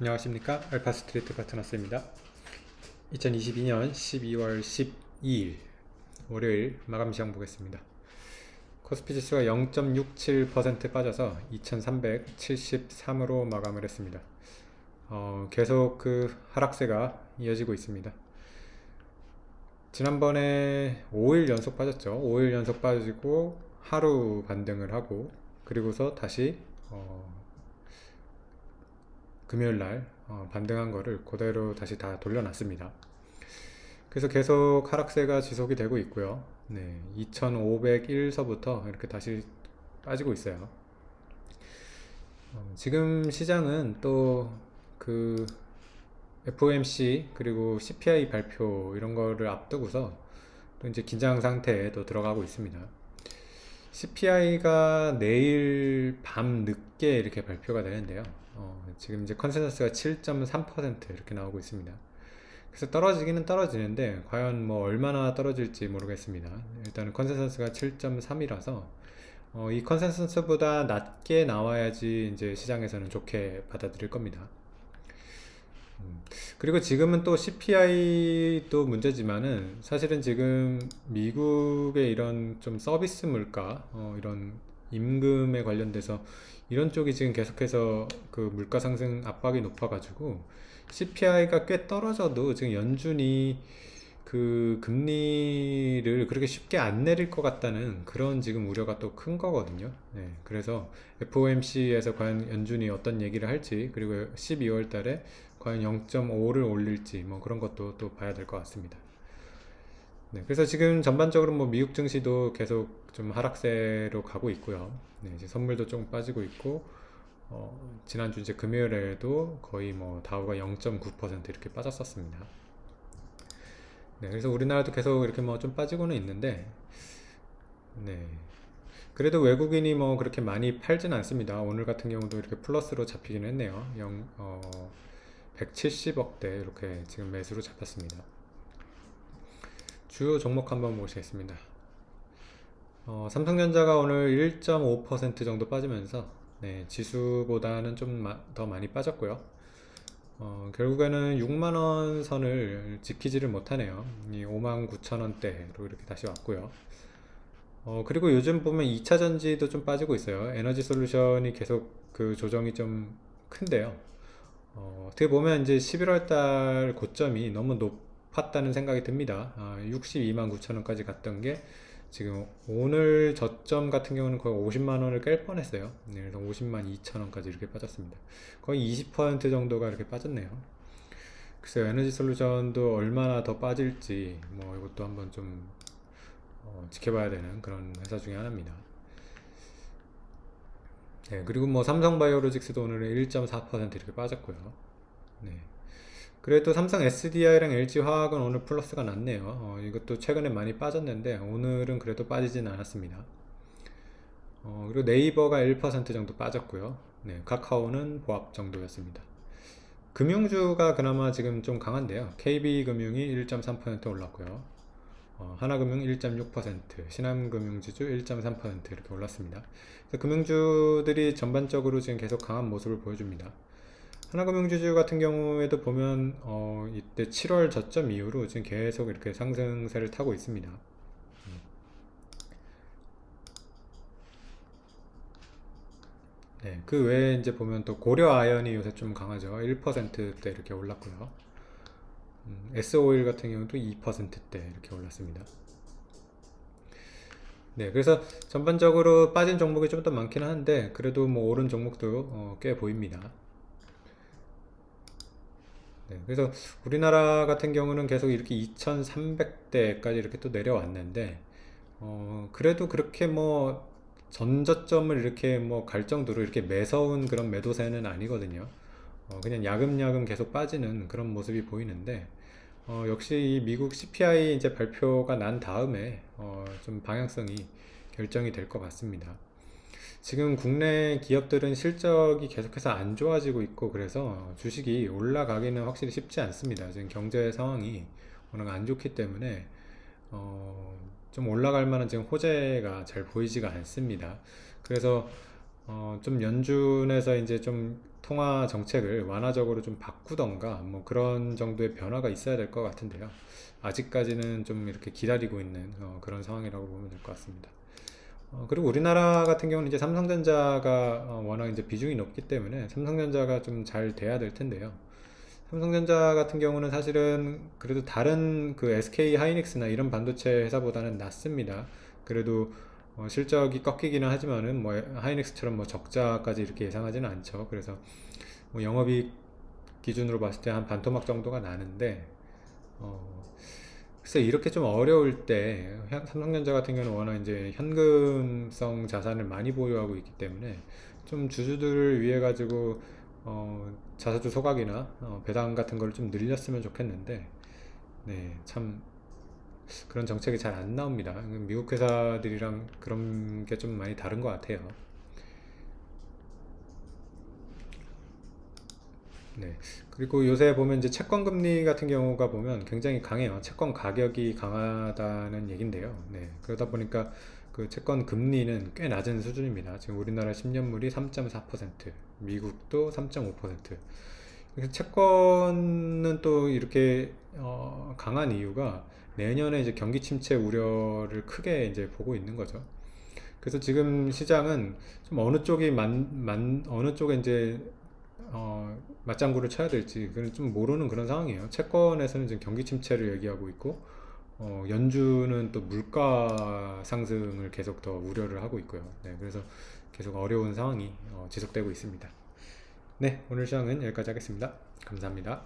안녕하십니까, 알파스트리트 파트너스입니다. 2022년 12월 12일 월요일 마감 시장 보겠습니다. 코스피 지수가 0.67% 빠져서 2373으로 마감을 했습니다. 계속 그 하락세가 이어지고 있습니다. 지난번에 5일 연속 빠졌죠. 5일 연속 빠지고 하루 반등을 하고, 그리고서 다시 금요일날 반등한 거를 그대로 다시 다 돌려놨습니다. 그래서 계속 하락세가 지속이 되고 있고요. 2501서부터 이렇게 다시 빠지고 있어요. 지금 시장은 또 그 FOMC 그리고 CPI 발표 이런 거를 앞두고서 또 이제 긴장 상태에 또 들어가고 있습니다. CPI가 내일 밤 늦게 이렇게 발표가 되는데요. 지금 이제 컨센서스가 7.3% 이렇게 나오고 있습니다. 그래서 떨어지기는 떨어지는데 과연 뭐 얼마나 떨어질지 모르겠습니다. 일단은 컨센서스가 7.3이라서 이 컨센서스보다 낮게 나와야지 이제 시장에서는 좋게 받아들일 겁니다. 그리고 지금은 또 CPI도 문제지만은 사실은 지금 미국의 이런 좀 서비스 물가, 이런 임금에 관련돼서 이런 쪽이 지금 계속해서 그 물가 상승 압박이 높아가지고 CPI가 꽤 떨어져도 지금 연준이 그 금리를 그렇게 쉽게 안 내릴 것 같다는 그런 지금 우려가 또 큰 거거든요. 그래서 FOMC에서 과연 연준이 어떤 얘기를 할지, 그리고 12월 달에 과연 0.5를 올릴지 뭐 그런 것도 또 봐야 될 것 같습니다. 그래서 지금 전반적으로 뭐 미국 증시도 계속 좀 하락세로 가고 있고요. 이제 선물도 조금 빠지고 있고, 지난주 이제 금요일에도 거의 뭐 다우가 0.9% 이렇게 빠졌었습니다. 그래서 우리나라도 계속 이렇게 뭐 좀 빠지고는 있는데, 그래도 외국인이 뭐 그렇게 많이 팔진 않습니다. 오늘 같은 경우도 이렇게 플러스로 잡히긴 했네요. 170억대 이렇게 지금 매수로 잡혔습니다. 주요 종목 한번 보시겠습니다. 삼성전자가 오늘 1.5% 정도 빠지면서 지수보다는 좀 더 많이 빠졌고요. 결국에는 6만원 선을 지키지를 못하네요. 59,000원대로 이렇게 다시 왔고요. 그리고 요즘 보면 2차전지도 좀 빠지고 있어요. 에너지 솔루션이 계속 그 조정이 좀 큰데요. 어떻게 보면 이제 11월 달 고점이 너무 높았다는 생각이 듭니다. 62만 9천원까지 갔던 게 지금 오늘 저점 같은 경우는 거의 50만원을 깰 뻔했어요. 그래서 50만 2천원까지 이렇게 빠졌습니다. 거의 20% 정도가 이렇게 빠졌네요. 글쎄요, 에너지 솔루션도 얼마나 더 빠질지 뭐 이것도 한번 좀 지켜봐야 되는 그런 회사 중에 하나입니다. 그리고 뭐 삼성바이오로직스도 오늘은 1.4% 이렇게 빠졌고요. 그래도 삼성 SDI랑 LG화학은 오늘 플러스가 났네요. 이것도 최근에 많이 빠졌는데 오늘은 그래도 빠지진 않았습니다. 그리고 네이버가 1% 정도 빠졌고요. 카카오는 보합 정도였습니다. 금융주가 그나마 지금 좀 강한데요. KB금융이 1.3% 올랐고요. 하나금융 1.6%, 신한금융지주 1.3% 이렇게 올랐습니다. 그래서 금융주들이 전반적으로 지금 계속 강한 모습을 보여줍니다. 하나금융지주 같은 경우에도 보면 이때 7월 저점 이후로 지금 계속 이렇게 상승세를 타고 있습니다. 그 외에 이제 보면 또 고려아연이 요새 좀 강하죠. 1%대 이렇게 올랐고요. S오일 같은 경우도 2%대 이렇게 올랐습니다. 그래서 전반적으로 빠진 종목이 좀 더 많긴 한데 그래도 뭐 오른 종목도 꽤 보입니다. 그래서 우리나라 같은 경우는 계속 이렇게 2300대까지 이렇게 또 내려왔는데 그래도 그렇게 뭐 전저점을 이렇게 뭐 갈 정도로 이렇게 매서운 그런 매도세는 아니거든요. 그냥 야금야금 계속 빠지는 그런 모습이 보이는데 역시 이 미국 CPI 이제 발표가 난 다음에 좀 방향성이 결정이 될 것 같습니다. 지금 국내 기업들은 실적이 계속해서 안 좋아지고 있고 그래서 주식이 올라가기는 확실히 쉽지 않습니다. 지금 경제 상황이 워낙 안 좋기 때문에 좀 올라갈 만한 지금 호재가 잘 보이지가 않습니다. 그래서 좀 연준에서 이제 좀 통화 정책을 완화적으로 좀 바꾸던가 뭐 그런 정도의 변화가 있어야 될 것 같은데요. 아직까지는 좀 이렇게 기다리고 있는 그런 상황이라고 보면 될 것 같습니다. 그리고 우리나라 같은 경우는 이제 삼성전자가 워낙 이제 비중이 높기 때문에 삼성전자가 좀 잘 돼야 될 텐데요. 삼성전자 같은 경우는 사실은 그래도 다른 그 SK 하이닉스나 이런 반도체 회사보다는 낫습니다. 그래도 실적이 꺾이기는 하지만은 뭐 하이닉스처럼 뭐 적자까지 이렇게 예상하지는 않죠. 그래서 뭐 영업이익 기준으로 봤을 때 한 반토막 정도가 나는데 어, 글쎄 이렇게 좀 어려울 때 삼성전자 같은 경우는 워낙 이제 현금성 자산을 많이 보유하고 있기 때문에 좀 주주들을 위해 가지고 자사주 소각이나 배당 같은 걸 좀 늘렸으면 좋겠는데 네, 참 그런 정책이 잘 안 나옵니다. 미국 회사들이랑 그런 게 좀 많이 다른 것 같아요. 네. 그리고 요새 보면 이제 채권 금리 같은 경우가 보면 굉장히 강해요. 채권 가격이 강하다는 얘긴데요. 네. 그러다 보니까 그 채권 금리는 꽤 낮은 수준입니다. 지금 우리나라 10년물이 3.4%, 미국도 3.5%. 그래서 채권은 또 이렇게 강한 이유가 내년에 이제 경기 침체 우려를 크게 이제 보고 있는 거죠. 그래서 지금 시장은 좀 어느 쪽에 이제 맞장구를 쳐야 될지 그건 좀 모르는 그런 상황이에요. 채권에서는 지금 경기 침체를 얘기하고 있고 연준은 또 물가 상승을 계속 더 우려를 하고 있고요. 네, 그래서 계속 어려운 상황이 지속되고 있습니다. 네, 오늘 시황은 여기까지 하겠습니다. 감사합니다.